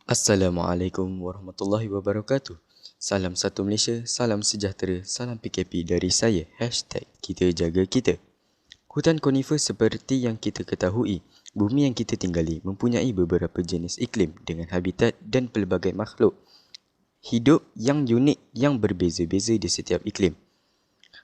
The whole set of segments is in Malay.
Assalamualaikum warahmatullahi wabarakatuh. Salam satu Malaysia, salam sejahtera, salam PKP dari saya. #kita jaga kita. Hutan konifer seperti yang kita ketahui, bumi yang kita tinggali mempunyai beberapa jenis iklim dengan habitat dan pelbagai makhluk hidup yang unik yang berbeza-beza di setiap iklim.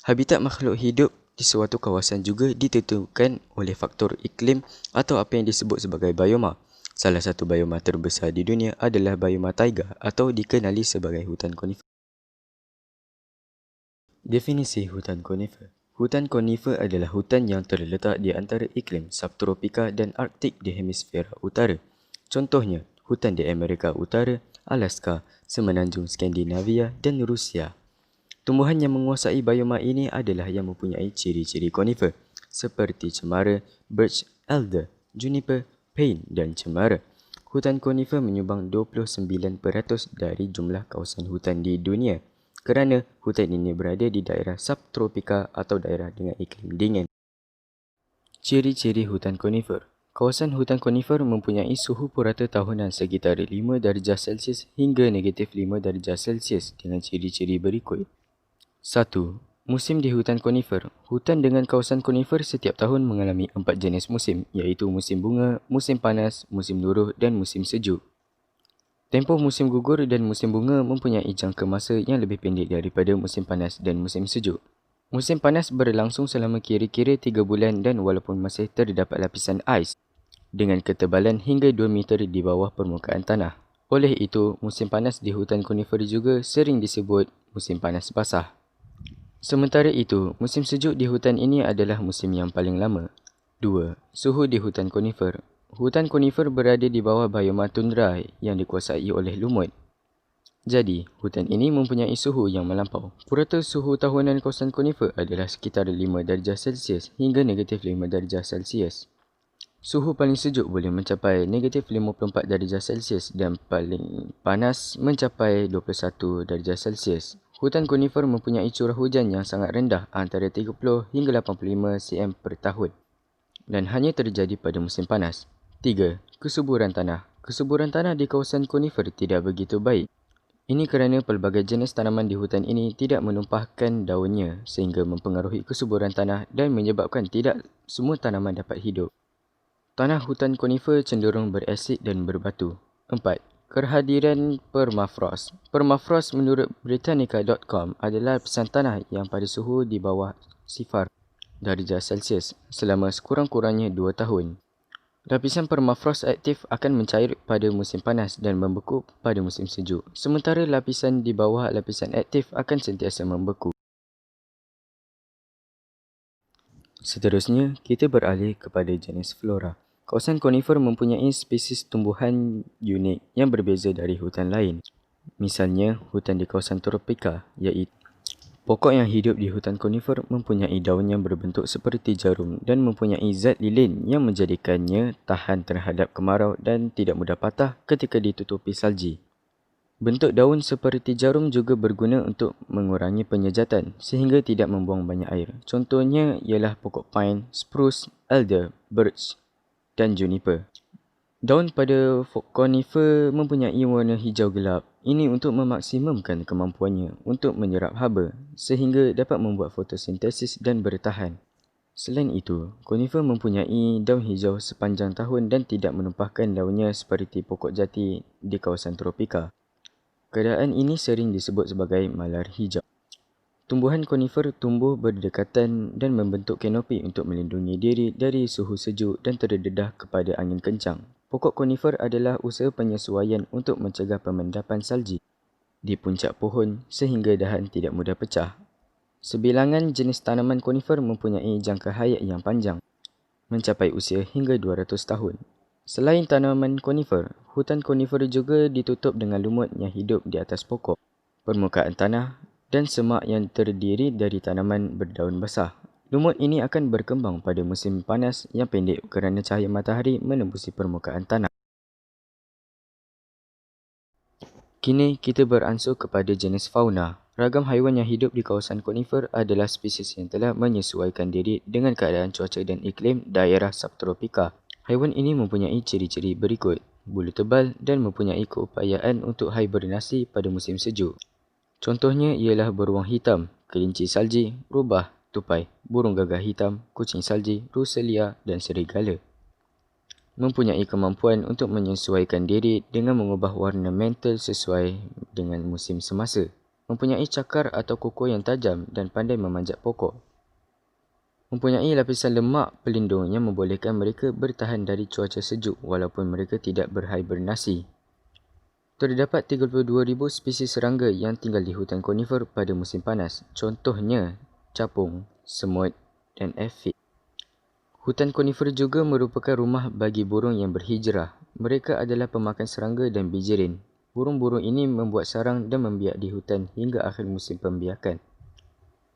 Habitat makhluk hidup di suatu kawasan juga ditentukan oleh faktor iklim atau apa yang disebut sebagai bioma. Salah satu bioma terbesar di dunia adalah bioma taiga atau dikenali sebagai hutan konifer. Definisi hutan konifer. Hutan konifer adalah hutan yang terletak di antara iklim subtropika dan arktik di hemisfera utara. Contohnya, hutan di Amerika Utara, Alaska, Semenanjung Skandinavia dan Rusia. Tumbuhan yang menguasai bioma ini adalah yang mempunyai ciri-ciri konifer seperti cemara, birch, elder, juniper, pine dan cemara. Hutan konifer menyumbang 29% dari jumlah kawasan hutan di dunia kerana hutan ini berada di daerah subtropika atau daerah dengan iklim dingin. Ciri-ciri hutan konifer. Kawasan hutan konifer mempunyai suhu purata tahunan sekitar 5 darjah Celsius hingga negatif 5 darjah Celsius dengan ciri-ciri berikut. 1. Musim di hutan konifer. Hutan dengan kawasan konifer setiap tahun mengalami 4 jenis musim, iaitu musim bunga, musim panas, musim luruh dan musim sejuk. Tempoh musim gugur dan musim bunga mempunyai jangka masa yang lebih pendek daripada musim panas dan musim sejuk. Musim panas berlangsung selama kira-kira 3 bulan dan walaupun masih terdapat lapisan ais dengan ketebalan hingga 2 meter di bawah permukaan tanah. Oleh itu, musim panas di hutan konifer juga sering disebut musim panas basah. Sementara itu, musim sejuk di hutan ini adalah musim yang paling lama. 2. Suhu di hutan konifer. Hutan konifer berada di bawah bioma tundra yang dikuasai oleh lumut. Jadi, hutan ini mempunyai suhu yang melampau. Purata suhu tahunan kawasan konifer adalah sekitar 5 darjah Celsius hingga negatif 5 darjah Celsius. Suhu paling sejuk boleh mencapai negatif 54 darjah Celsius dan paling panas mencapai 21 darjah Celsius. Hutan konifer mempunyai curah hujan yang sangat rendah antara 30 hingga 85 cm per tahun dan hanya terjadi pada musim panas. 3. Kesuburan tanah. Kesuburan tanah di kawasan konifer tidak begitu baik. Ini kerana pelbagai jenis tanaman di hutan ini tidak menumpahkan daunnya sehingga mempengaruhi kesuburan tanah dan menyebabkan tidak semua tanaman dapat hidup. Tanah hutan konifer cenderung berasid dan berbatu. 4. Kehadiran permafrost. Permafrost menurut Britannica.com adalah lapisan tanah yang pada suhu di bawah 0 darjah Celsius selama sekurang-kurangnya 2 tahun. Lapisan permafrost aktif akan mencair pada musim panas dan membeku pada musim sejuk. Sementara lapisan di bawah lapisan aktif akan sentiasa membeku. Seterusnya, kita beralih kepada jenis flora. Kawasan konifer mempunyai spesies tumbuhan unik yang berbeza dari hutan lain. Misalnya, hutan di kawasan tropika, iaitu pokok yang hidup di hutan konifer mempunyai daun yang berbentuk seperti jarum dan mempunyai zat lilin yang menjadikannya tahan terhadap kemarau dan tidak mudah patah ketika ditutupi salji. Bentuk daun seperti jarum juga berguna untuk mengurangi penyejatan sehingga tidak membuang banyak air. Contohnya ialah pokok pine, spruce, elder, birch dan juniper. Daun pada konifer mempunyai warna hijau gelap. Ini untuk memaksimumkan kemampuannya untuk menyerap haba sehingga dapat membuat fotosintesis dan bertahan. Selain itu, konifer mempunyai daun hijau sepanjang tahun dan tidak menumpahkan daunnya seperti pokok jati di kawasan tropika. Keadaan ini sering disebut sebagai malar hijau. Tumbuhan konifer tumbuh berdekatan dan membentuk kanopi untuk melindungi diri dari suhu sejuk dan terdedah kepada angin kencang. Pokok konifer adalah usaha penyesuaian untuk mencegah pemendapan salji di puncak pohon sehingga dahan tidak mudah pecah. Sebilangan jenis tanaman konifer mempunyai jangka hayat yang panjang, mencapai usia hingga 200 tahun. Selain tanaman konifer, hutan konifer juga ditutup dengan lumut yang hidup di atas pokok, permukaan tanah dan semak yang terdiri dari tanaman berdaun basah. Lumut ini akan berkembang pada musim panas yang pendek kerana cahaya matahari menembusi permukaan tanah. Kini kita beransur kepada jenis fauna. Ragam haiwan yang hidup di kawasan konifer adalah spesies yang telah menyesuaikan diri dengan keadaan cuaca dan iklim daerah subtropika. Haiwan ini mempunyai ciri-ciri berikut. bulu tebal dan mempunyai keupayaan untuk hibernasi pada musim sejuk. Contohnya ialah beruang hitam, kelinci salji, rubah, tupai, burung gagak hitam, kucing salji, rusa liar dan serigala. Mempunyai kemampuan untuk menyesuaikan diri dengan mengubah warna mantel sesuai dengan musim semasa. Mempunyai cakar atau kuku yang tajam dan pandai memanjat pokok. Mempunyai lapisan lemak pelindung yang membolehkan mereka bertahan dari cuaca sejuk walaupun mereka tidak berhibernasi. Terdapat 32,000 spesies serangga yang tinggal di hutan konifer pada musim panas. Contohnya capung, semut dan aphid. Hutan konifer juga merupakan rumah bagi burung yang berhijrah. Mereka adalah pemakan serangga dan bijirin. Burung-burung ini membuat sarang dan membiak di hutan hingga akhir musim pembiakan.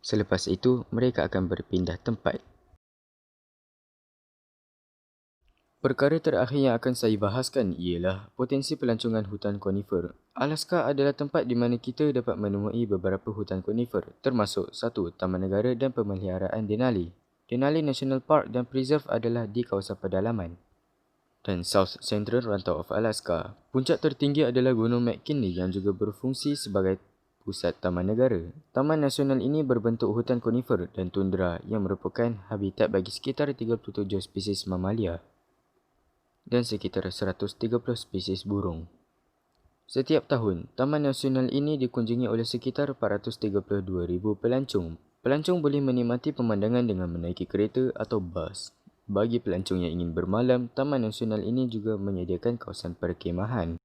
Selepas itu, mereka akan berpindah tempat. Perkara terakhir yang akan saya bahaskan ialah potensi pelancongan hutan konifer. Alaska adalah tempat di mana kita dapat menemui beberapa hutan konifer, termasuk 1. Taman Negara dan Pemeliharaan Denali. Denali National Park dan Preserve adalah di kawasan pedalaman. Dan South Central Rantau of Alaska. Puncak tertinggi adalah Gunung McKinley yang juga berfungsi sebagai pusat taman negara. Taman nasional ini berbentuk hutan konifer dan tundra yang merupakan habitat bagi sekitar 37 spesies mamalia dan sekitar 130 spesies burung. Setiap tahun, Taman Nasional ini dikunjungi oleh sekitar 432,000 pelancong. Pelancong boleh menikmati pemandangan dengan menaiki kereta atau bas. Bagi pelancong yang ingin bermalam, Taman Nasional ini juga menyediakan kawasan perkhemahan.